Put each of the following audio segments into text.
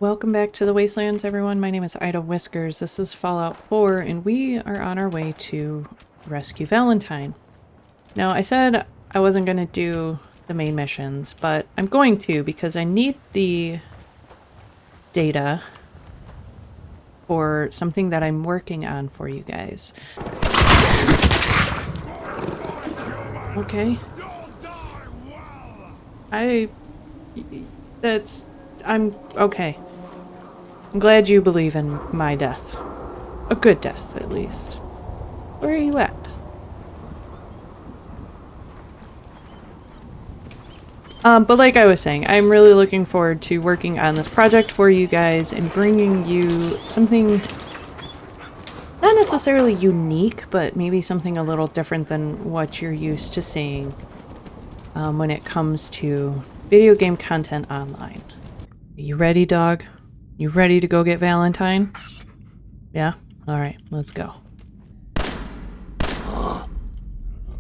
Welcome back to the Wastelands, everyone. My name is Ida Whiskers. This is Fallout 4, and we are on our way to rescue Valentine. Now, I said I wasn't going to do the main missions, but I'm going to because I need the data for something that I'm working on for you guys. Okay. I'm okay. I'm glad you believe in my death. A good death, at least. Where are you at? But like I was saying, I'm really looking forward to working on this project for you guys and bringing you something not necessarily unique, but maybe something a little different than what you're used to seeing when it comes to video game content online. Are you ready, dog? You ready to go get Valentine? Yeah? Alright, let's go.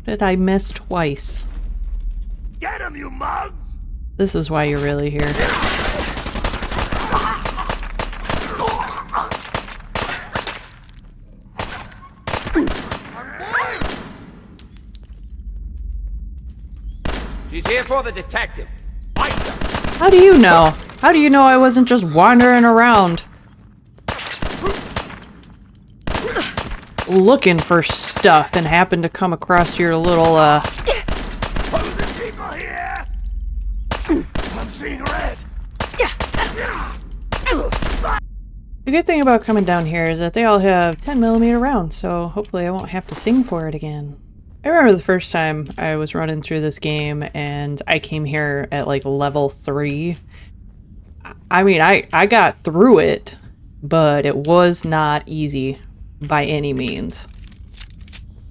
Did I miss twice? Get him, you mugs! This is why you're really here. She's here for the detective. Fight her. How do you know? How do you know I wasn't just wandering around looking for stuff and happened to come across your little, Who's the people here? I'm seeing red. The good thing about coming down here is that they all have 10mm rounds, so hopefully I won't have to sing for it again. I remember the first time I was running through this game and I came here at like level 3. I mean, I got through it, but it was not easy by any means.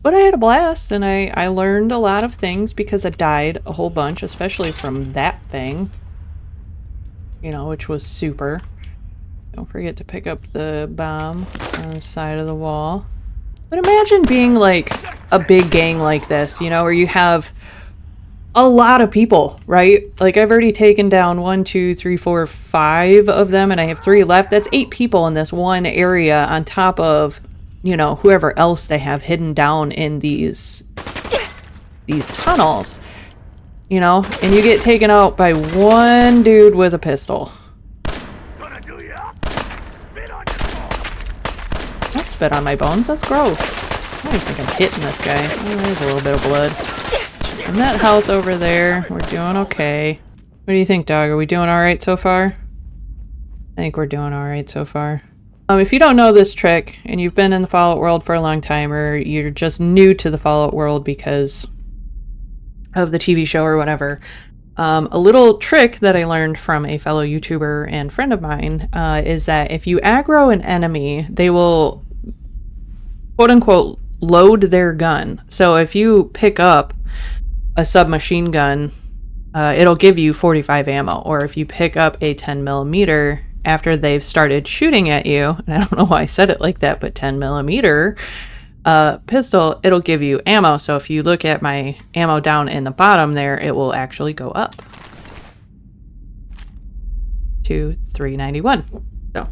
But I had a blast and I learned a lot of things because I died a whole bunch, especially from that thing. You know, which was super. Don't forget to pick up the bomb on the side of the wall. But imagine being like a big gang like this, you know, where you have a lot of people, right? Like I've already taken down 1, 2, 3, 4, 5 of them and I have 3 left. That's 8 people in this one area on top of, you know, whoever else they have hidden down in these tunnels, you know, and you get taken out by one dude with a pistol. Gonna do ya? Spit on your phone. Don't spit on my bones, that's gross. I don't think I'm hitting this guy. Oh, there's a little bit of blood. And that health over there, we're doing okay. What do you think, dog? Are we doing alright so far? I think we're doing alright so far. If you don't know this trick, and you've been in the Fallout world for a long time, or you're just new to the Fallout world because of the TV show or whatever, a little trick that I learned from a fellow YouTuber and friend of mine is that if you aggro an enemy, they will, quote-unquote, load their gun. So if you pick up a submachine gun, it'll give you 45 ammo. Or if you pick up a 10mm after they've started shooting at you, and I don't know why I said it like that, but 10mm pistol, it'll give you ammo. So if you look at my ammo down in the bottom there, it will actually go up to 391. So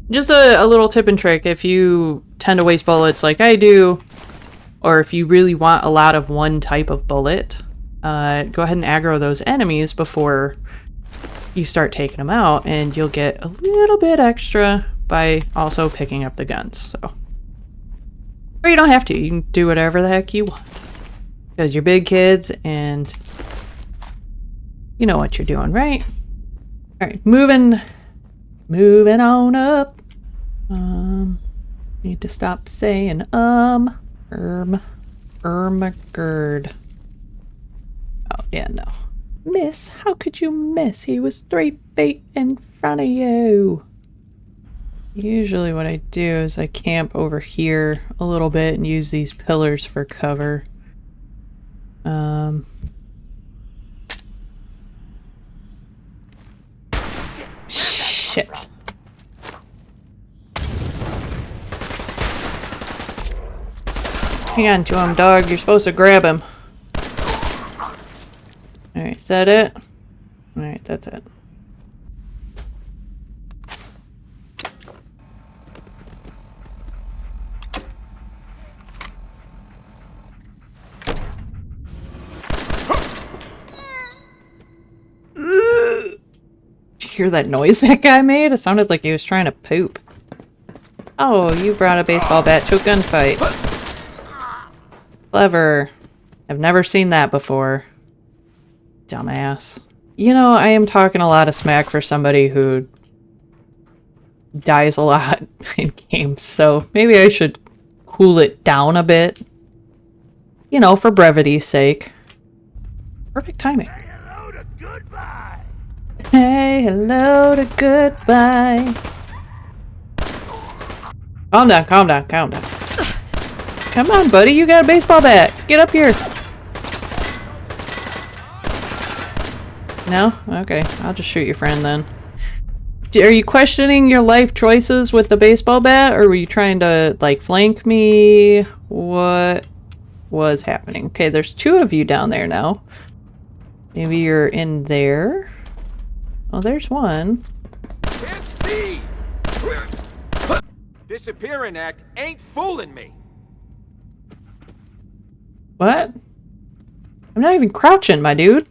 just a little tip and trick. If you tend to waste bullets like I do, or if you really want a lot of one type of bullet, go ahead and aggro those enemies before you start taking them out, and you'll get a little bit extra by also picking up the guns. So, or you don't have to. You can do whatever the heck you want because you're big kids and you know what you're doing, right? All right, moving on up. Need to stop saying Ermagerd. Oh yeah, no. Miss, how could you miss? He was 3 feet in front of you. Usually what I do is I camp over here a little bit and use these pillars for cover. Shit. Hang on to him, dog. You're supposed to grab him. Alright, is that it? Alright, that's it. hear that noise that guy made? It sounded like he was trying to poop. Oh, you brought a baseball bat to a gunfight. Clever. I've never seen that before. Dumbass. You know, I am talking a lot of smack for somebody who dies a lot in games, so maybe I should cool it down a bit. You know, for brevity's sake. Perfect timing. Say hello to goodbye. Hey, hello to goodbye. Calm down, calm down, calm down. Come on, buddy, you got a baseball bat. Get up here. No? Okay, I'll just shoot your friend then. Are you questioning your life choices with the baseball bat, or were you trying to, like, flank me? What was happening? Okay, there's two of you down there now. Maybe you're in there. Oh, there's one. Can't see! Disappearing act ain't fooling me. What? I'm not even crouching, my dude.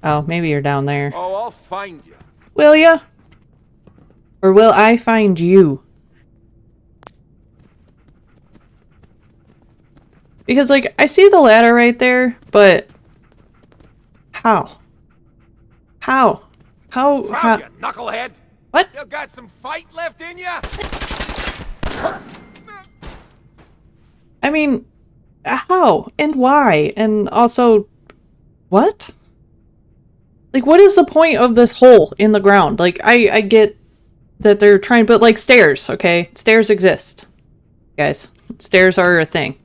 Oh, maybe you're down there. Oh, I'll find you. Will ya? Or will I find you? Because, like, I see the ladder right there, but... How? How? How? Found you, knucklehead. What? Still got some fight left in ya? I mean, how? And why? And also, what? Like, what is the point of this hole in the ground? Like, I get that they're trying, but like stairs, okay? Stairs exist. Guys, stairs are a thing.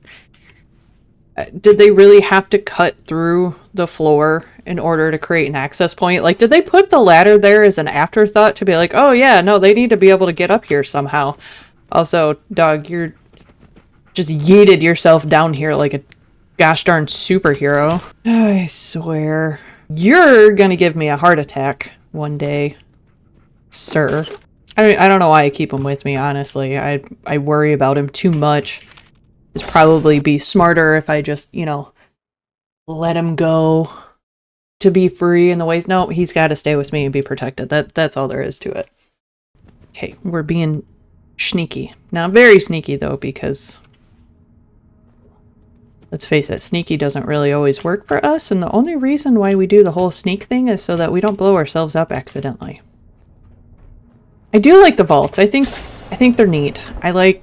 Did they really have to cut through the floor in order to create an access point? Like, did they put the ladder there as an afterthought to be like, oh yeah, no, they need to be able to get up here somehow. Also, dog, you're just yeeted yourself down here like a gosh darn superhero. I swear. You're gonna give me a heart attack one day, sir. I don't know why I keep him with me, honestly. I worry about him too much. It'd probably be smarter if I just, you know, let him go to be free in the ways. No, he's got to stay with me and be protected. That's all there is to it. Okay, we're being sneaky. Now, very sneaky, though, because... let's face it, sneaky doesn't really always work for us, and the only reason why we do the whole sneak thing is so that we don't blow ourselves up accidentally. I do like the vaults. I think they're neat. I like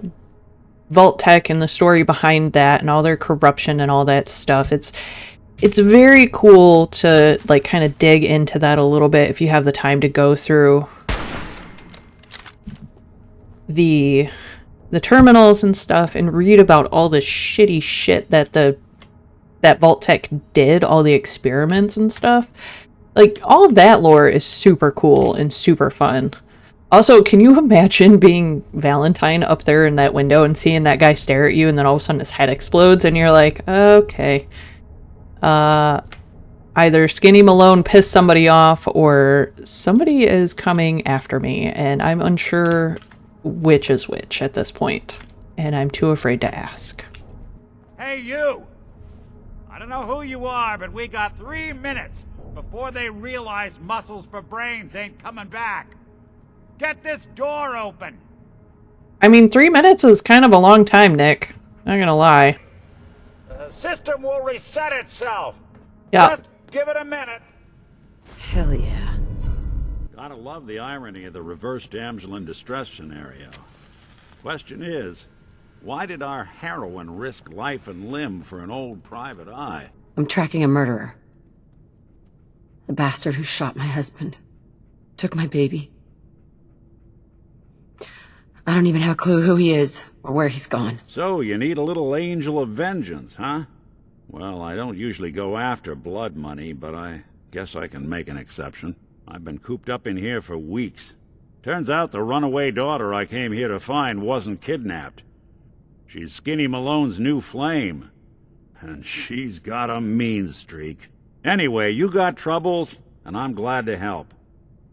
vault tech and the story behind that and all their corruption and all that stuff. It's very cool to like kind of dig into that a little bit if you have the time to go through the terminals and stuff and read about all the shitty shit that that vault tech did, all the experiments and stuff. Like, all of that lore is super cool and super fun. Also, can you imagine being Valentine up there in that window and seeing that guy stare at you and then all of a sudden his head explodes and you're like, okay. Either Skinny Malone pissed somebody off or somebody is coming after me and I'm unsure which is which at this point, and I'm too afraid to ask. Hey, you! I don't know who you are, but we got 3 minutes before they realize muscles for brains ain't coming back. Get this door open! I mean, 3 minutes is kind of a long time, Nick. Not gonna lie. The system will reset itself. Yeah. Just give it a minute. Hell yeah. Gotta love the irony of the reverse damsel in distress scenario. Question is, why did our heroine risk life and limb for an old private eye? I'm tracking a murderer. The bastard who shot my husband. Took my baby. I don't even have a clue who he is or where he's gone. So you need a little angel of vengeance, huh? Well, I don't usually go after blood money, but I guess I can make an exception. I've been cooped up in here for weeks. Turns out the runaway daughter I came here to find wasn't kidnapped. She's Skinny Malone's new flame. And she's got a mean streak. Anyway, you got troubles, and I'm glad to help.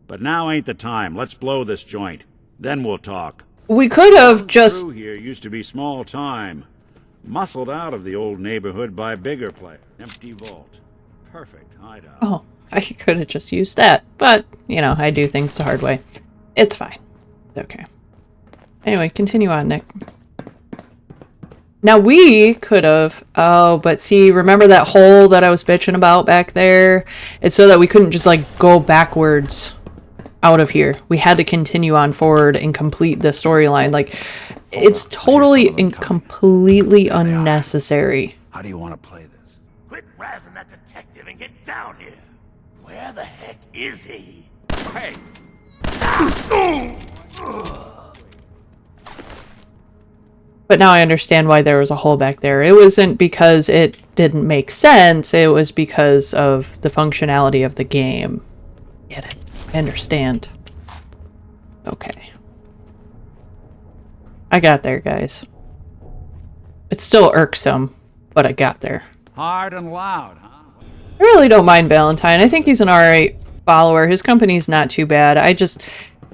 But now ain't the time. Let's blow this joint. Then we'll talk. We could have just... Crew here used to be small time. Muscled out of the old neighborhood by bigger players. Empty vault. Perfect hideout. Oh, I could have just used that. But, you know, I do things the hard way. It's fine. It's okay. Anyway, continue on, Nick. Now we could have, oh, but see, remember that hole that I was bitching about back there? It's so that we couldn't just like go backwards out of here. We had to continue on forward and complete the storyline. Like, it's totally and completely unnecessary. How do you want to play this? Quit razzing that detective and get down here. Where the heck is he? Hey, But now I understand why there was a hole back there. It wasn't because it didn't make sense. It was because of the functionality of the game. Get it? I understand. Okay. I got there, guys. It's still irksome, but I got there. Hard and loud, huh? I really don't mind Valentine. I think he's an alright follower. His company's not too bad. I just...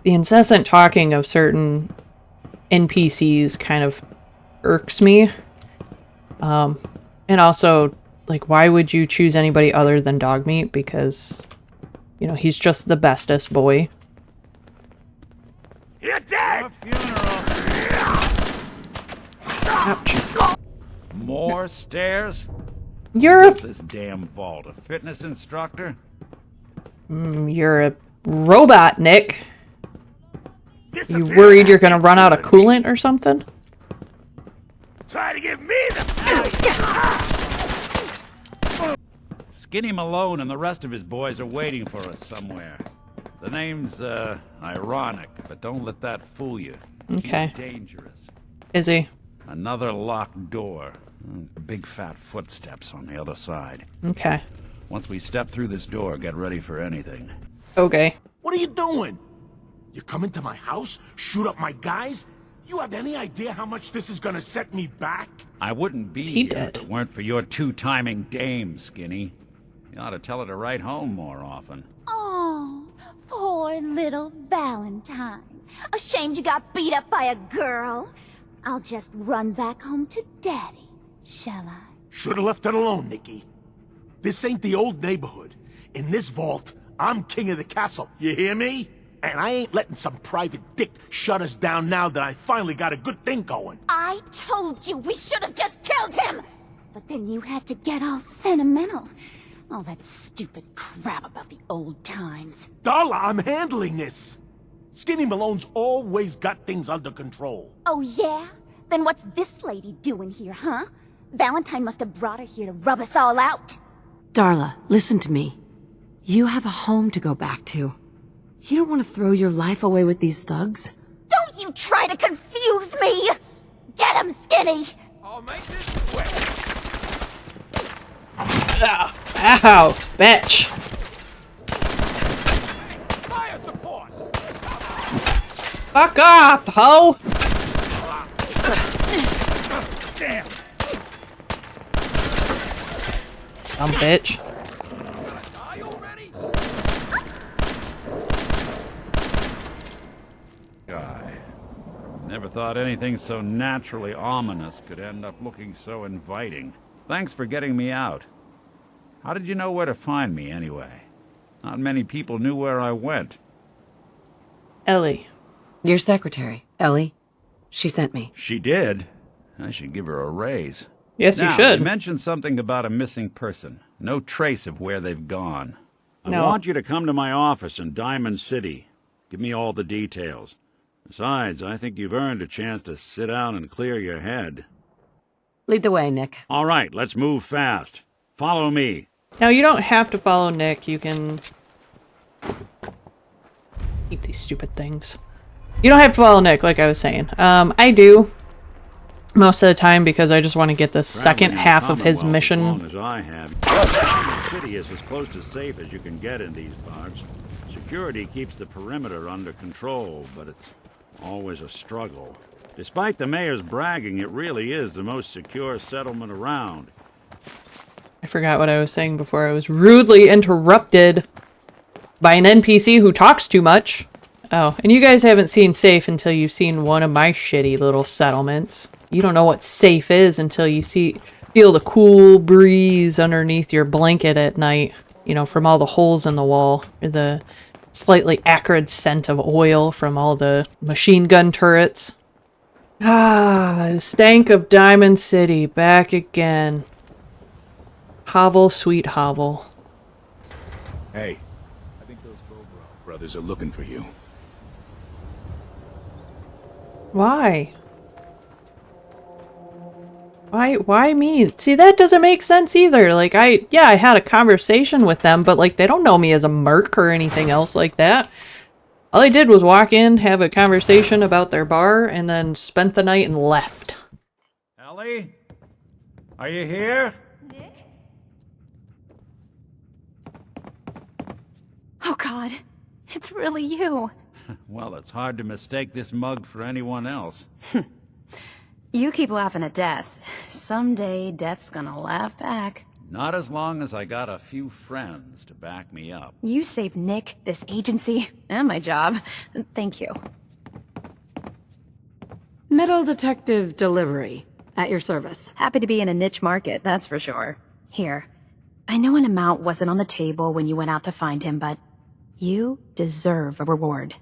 the incessant talking of certain NPCs kind of irks me. And also, like, why would you choose anybody other than Dogmeat? Because, you know, he's just the bestest boy. You're dead! Ouch. More stairs? You're This damn vault. A fitness instructor? you're a robot, Nick. You Disappear worried you're back gonna run out of coolant or something? Try to give me the... Skinny Malone and the rest of his boys are waiting for us somewhere. The name's, ironic, but don't let that fool you. Okay. He's dangerous. Is he? Another locked door. Big fat footsteps on the other side. Okay. Once we step through this door, get ready for anything. Okay. What are you doing? You come into my house, shoot up my guys? You have any idea how much this is gonna set me back? I wouldn't be He here did. if it weren't for your two-timing dame, Skinny. You ought to tell her to write home more often. Oh, poor little Valentine. Ashamed you got beat up by a girl? I'll just run back home to Daddy, shall I? Should've left it alone, Nikki. This ain't the old neighborhood. In this vault, I'm king of the castle. You hear me? And I ain't letting some private dick shut us down now that I finally got a good thing going. I told you we should have just killed him! But then you had to get all sentimental. All that stupid crap about the old times. Darla, I'm handling this. Skinny Malone's always got things under control. Oh yeah? Then what's this lady doing here, huh? Valentine must have brought her here to rub us all out. Darla, listen to me. You have a home to go back to. You don't want to throw your life away with these thugs? Don't you try to confuse me! Get him, Skinny! I'll make this quick. Ow, bitch. Fire support. Fuck off, ho! Damn! Dumb bitch. Die already? Guy. Never thought anything so naturally ominous could end up looking so inviting. Thanks for getting me out. How did you know where to find me, anyway? Not many people knew where I went. Ellie. Your secretary, Ellie. She sent me. She did? I should give her a raise. Yes, you Now, should. You mentioned something about a missing person. No trace of where they've gone. No. I want you to come to my office in Diamond City. Give me all the details. Besides, I think you've earned a chance to sit down and clear your head. Lead the way, Nick. All right, let's move fast. Follow me. Now, you don't have to follow Nick. You can... eat these stupid things. You don't have to follow Nick, like I was saying. I do. Most of the time, because I just want to get the second Traveling in half of his Commonwealth mission. As long as I have. The city is as close to safe as you can get in these parts. Security keeps the perimeter under control, but it's always a struggle. Despite the mayor's bragging, it really is the most secure settlement around. I forgot what I was saying before. I was rudely interrupted by an NPC who talks too much. Oh, and you guys haven't seen safe until you've seen one of my shitty little settlements. You don't know what safe is until you feel the cool breeze underneath your blanket at night. You know, from all the holes in the wall, or the slightly acrid scent of oil from all the machine gun turrets. Ah, the stank of Diamond City, back again. Hovel, sweet hovel. Hey, I think those Bobro brothers are looking for you. Why? Why me? See, that doesn't make sense either. Like, I had a conversation with them, but like, they don't know me as a merc or anything else like that. All I did was walk in, have a conversation about their bar, and then spent the night and left. Ellie? Are you here? Nick? Oh God, it's really you. Well, it's hard to mistake this mug for anyone else. You keep laughing at death. Someday, death's gonna laugh back. Not as long as I got a few friends to back me up. You saved Nick, this agency, and my job. Thank you. Metal detective delivery. At your service. Happy to be in a niche market, that's for sure. Here. I know an amount wasn't on the table when you went out to find him, but you deserve a reward.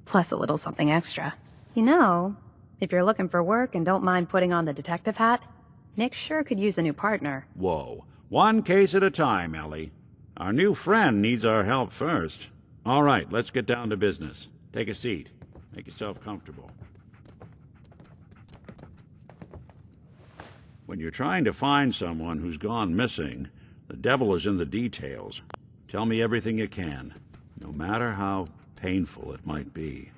Plus a little something extra. You know, if you're looking for work and don't mind putting on the detective hat, Nick sure could use a new partner. Whoa. One case at a time, Ellie. Our new friend needs our help first. All right, let's get down to business. Take a seat. Make yourself comfortable. When you're trying to find someone who's gone missing, the devil is in the details. Tell me everything you can, no matter how painful it might be.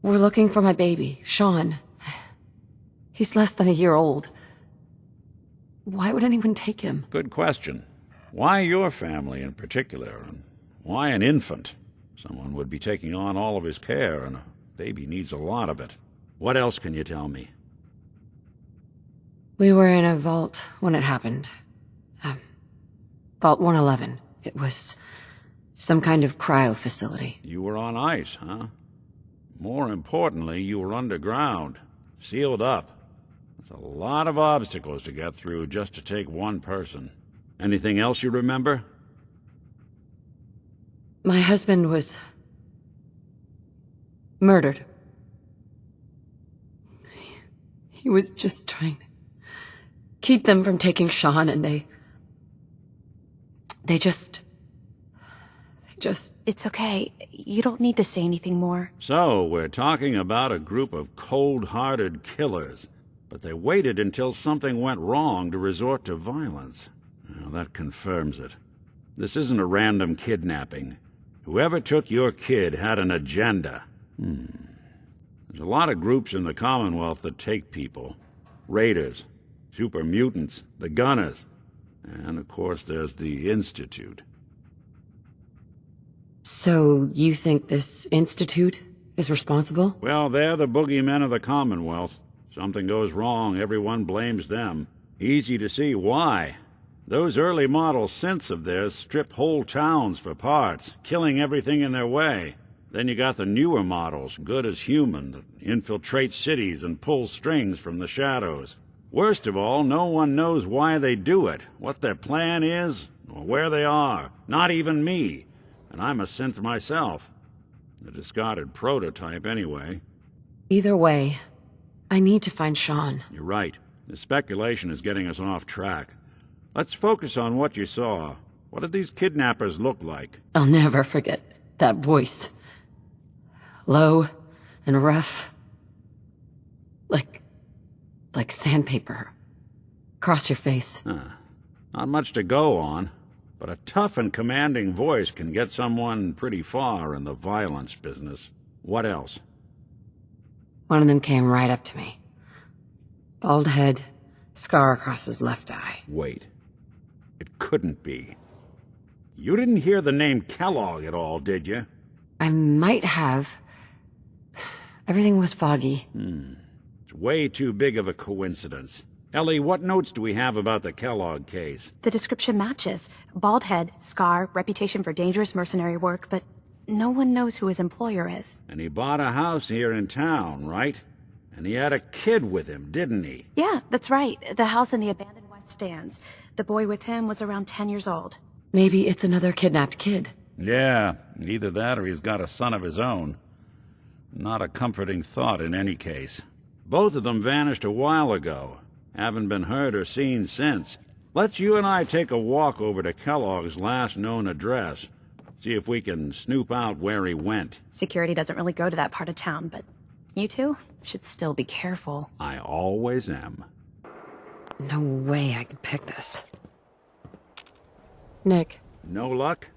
We're looking for my baby, Sean. He's less than a year old. Why would anyone take him? Good question. Why your family in particular, and why an infant? Someone would be taking on all of his care, and a baby needs a lot of it. What else can you tell me? We were in a vault when it happened. Vault 111. It was some kind of cryo facility. You were on ice, huh? More importantly, you were underground, sealed up. There's a lot of obstacles to get through just to take one person. Anything else you remember? My husband was murdered. He was just trying to keep them from taking Sean, and they just... It's okay. You don't need to say anything more. So, we're talking about a group of cold-hearted killers, but they waited until something went wrong to resort to violence. Well, that confirms it. This isn't a random kidnapping. Whoever took your kid had an agenda. There's a lot of groups in the Commonwealth that take people. Raiders, super mutants, the Gunners, and of course there's the Institute. So, you think this institute is responsible? Well, they're the boogeymen of the Commonwealth. Something goes wrong, everyone blames them. Easy to see why. Those early model synths of theirs strip whole towns for parts, killing everything in their way. Then you got the newer models, good as human, that infiltrate cities and pull strings from the shadows. Worst of all, no one knows why they do it, what their plan is, or where they are. Not even me. And I'm a synth myself. A discarded prototype, anyway. Either way, I need to find Sean. You're right. The speculation is getting us off track. Let's focus on what you saw. What did these kidnappers look like? I'll never forget that voice. Low and rough. Like sandpaper. Across your face. Not much to go on, but a tough and commanding voice can get someone pretty far in the violence business. What else? One of them came right up to me. Bald head, scar across his left eye. Wait. It couldn't be. You didn't hear the name Kellogg at all, did you? I might have. Everything was foggy. It's way too big of a coincidence. Ellie, what notes do we have about the Kellogg case? The description matches. Bald head, scar, reputation for dangerous mercenary work, but no one knows who his employer is. And he bought a house here in town, right? And he had a kid with him, didn't he? Yeah, that's right. The house in the abandoned West Stands. The boy with him was around 10 years old. Maybe it's another kidnapped kid. Yeah, either that or he's got a son of his own. Not a comforting thought in any case. Both of them vanished a while ago. Haven't been heard or seen since. Let's you and I take a walk over to Kellogg's last known address. See if we can snoop out where he went. Security doesn't really go to that part of town, but you two should still be careful. I always am. No way I could pick this. Nick. No luck?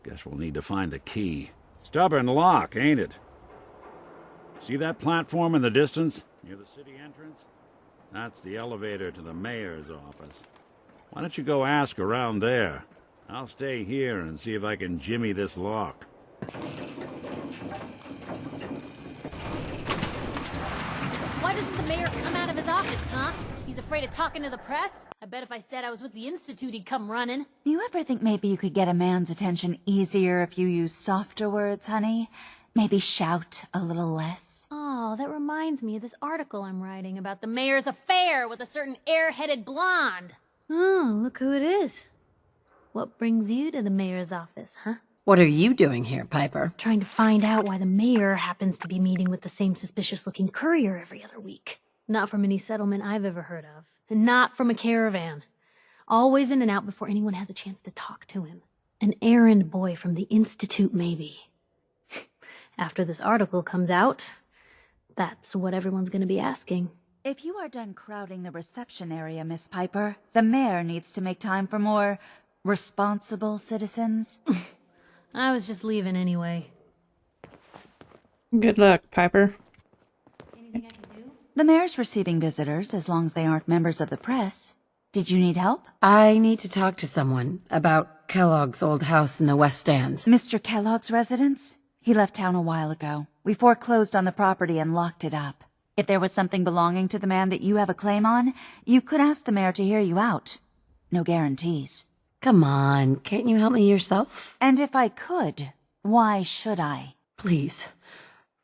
Guess we'll need to find the key. Stubborn lock, ain't it? See that platform in the distance, near the city entrance? That's the elevator to the mayor's office. Why don't you go ask around there? I'll stay here and see if I can jimmy this lock. Why doesn't the mayor come out of his office, huh? He's afraid of talking to the press? I bet if I said I was with the Institute, he'd come running. Do you ever think maybe you could get a man's attention easier if you use softer words, honey? Maybe shout a little less? Oh, that reminds me of this article I'm writing about the mayor's affair with a certain airheaded blonde. Oh, look who it is. What brings you to the mayor's office, huh? What are you doing here, Piper? Trying to find out why the mayor happens to be meeting with the same suspicious-looking courier every other week. Not from any settlement I've ever heard of. And not from a caravan. Always in and out before anyone has a chance to talk to him. An errand boy from the Institute, maybe. After this article comes out, that's what everyone's gonna be asking. If you are done crowding the reception area, Miss Piper, the mayor needs to make time for more responsible citizens. I was just leaving anyway. Good luck, Piper. Anything I can do? The mayor's receiving visitors as long as they aren't members of the press. Did you need help? I need to talk to someone about Kellogg's old house in the West Stands. Mr. Kellogg's residence? He left town a while ago. We foreclosed on the property and locked it up. If there was something belonging to the man that you have a claim on, you could ask the mayor to hear you out. No guarantees. Come on, can't you help me yourself? And if I could, why should I? Please.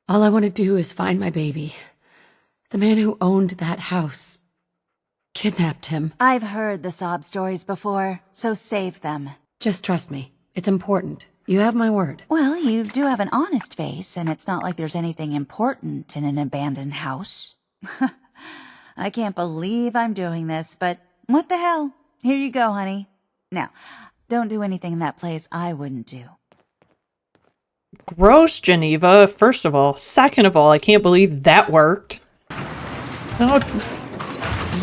All I want to do is find my baby. The man who owned that house kidnapped him. I've heard the sob stories before, so save them. Just trust me. It's important. You have my word. Well, you do have an honest face, and it's not like there's anything important in an abandoned house. I can't believe I'm doing this, but what the hell? Here you go, honey. Now, don't do anything in that place I wouldn't do. Gross, Geneva, first of all. Second of all, I can't believe that worked.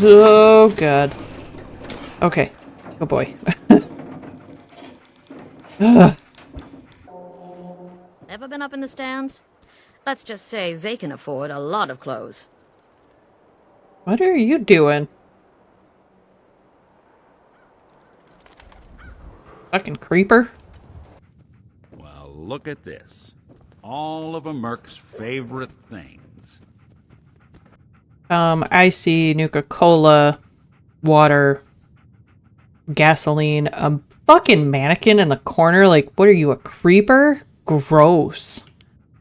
Oh, God. Okay. Oh, boy. Ever been up in the stands? Let's just say they can afford a lot of clothes. What are you doing? Fucking creeper. Well, look at this. All of a Merc's favorite things. I see Nuka-Cola, water, gasoline, a fucking mannequin in the corner. Like, what are you, a creeper? Gross.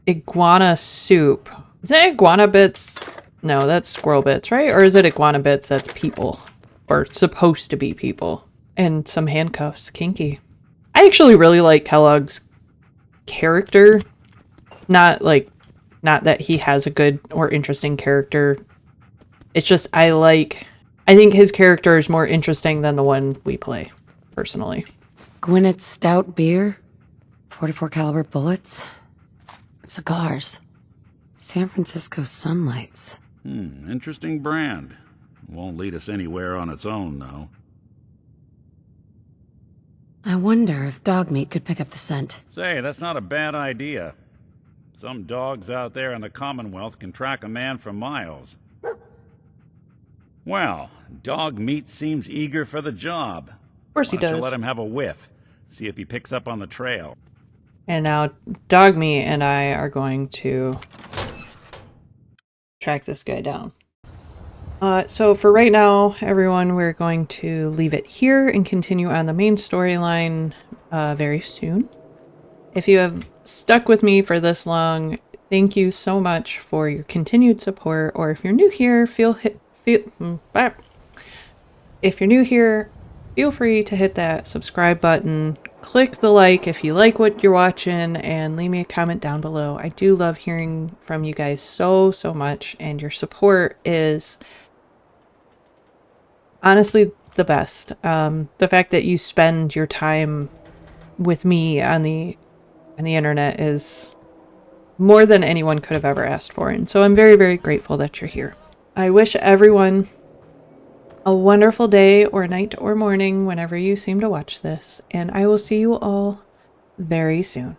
Iguana soup. Is it iguana bits? No, that's squirrel bits, right? Or is it iguana bits that's people? Or supposed to be people. And some handcuffs. Kinky. I actually really like Kellogg's character. Not that he has a good or interesting character. It's just I think his character is more interesting than the one we play, personally. Gwyneth Stout beer, 44 caliber bullets, cigars, San Francisco sunlights. Interesting brand. Won't lead us anywhere on its own, though. I wonder if dog meat could pick up the scent. Say, that's not a bad idea. Some dogs out there in the Commonwealth can track a man for miles. Well, dog meat seems eager for the job. Of course he Why don't does. you let him have a whiff. See if he picks up on the trail. And now Dog Meat and I are going to track this guy down. So for right now, everyone, we're going to leave it here and continue on the main storyline very soon. If you have stuck with me for this long, thank you so much for your continued support. Or if you're new here, if you're new here, feel free to hit that subscribe button, click the like if you like what you're watching, and leave me a comment down below. I do love hearing from you guys so much, and your support is honestly the best. The fact that you spend your time with me on the internet is more than anyone could have ever asked for, and so I'm very grateful that you're here. I wish everyone a wonderful day or night or morning whenever you seem to watch this, and I will see you all very soon.